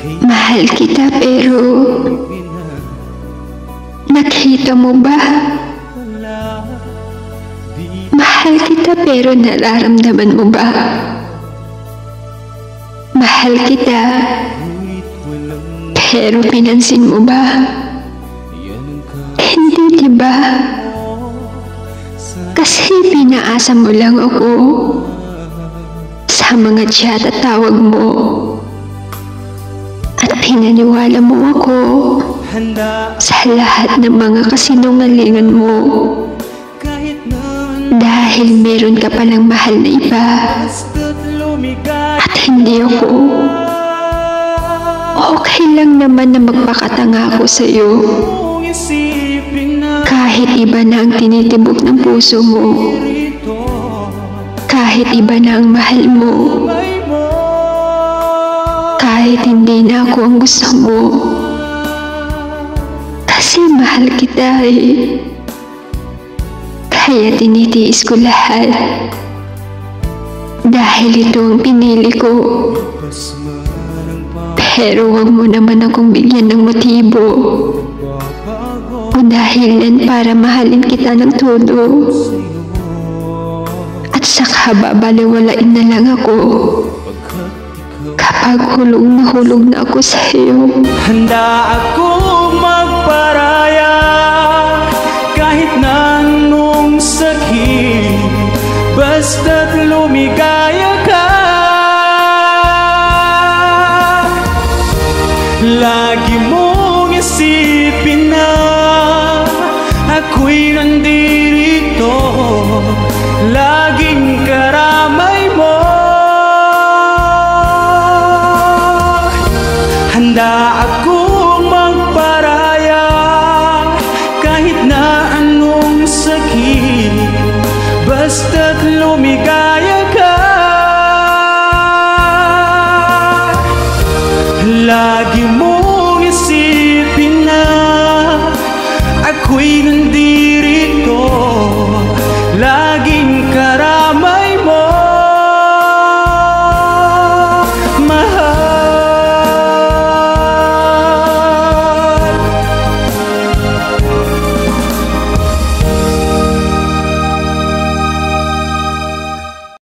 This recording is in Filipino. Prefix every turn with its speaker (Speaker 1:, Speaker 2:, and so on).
Speaker 1: Mahal kita pero nakita mo ba? Mahal kita pero nararamdaman mo ba? Mahal kita pero pinansin mo ba? Hindi, diba? Kasi pinaasa mo lang ako sa mga chat at tawag mo. At pinaniwala mo ako sa lahat ng mga kasinungalingan mo. Dahil meron ka palang mahal na iba. At hindi ako. Okay lang naman na magpakatanga ako sa'yo. Kahit iba na ang tinitibok ng puso mo. Kahit iba na ang mahal mo. Kahit hindi na ako ang gusto mo. Kasi mahal kita eh. Kaya tinitiis ko lahat. Dahil ito ang pinili ko. Pero huwag mo naman akong bigyan ng motibo o dahilan para mahalin kita ng todo. At saka babaliwalain na lang ako kapag hulog na ako sa iyo.
Speaker 2: Handa akong magparaya kahit na anong sakit, basta't lumigaya ka. Lagi mong isipin na ako'y nandirito, laging karamay mo. Handa akong magparaya kahit na anong sakit, basta't lumigaya.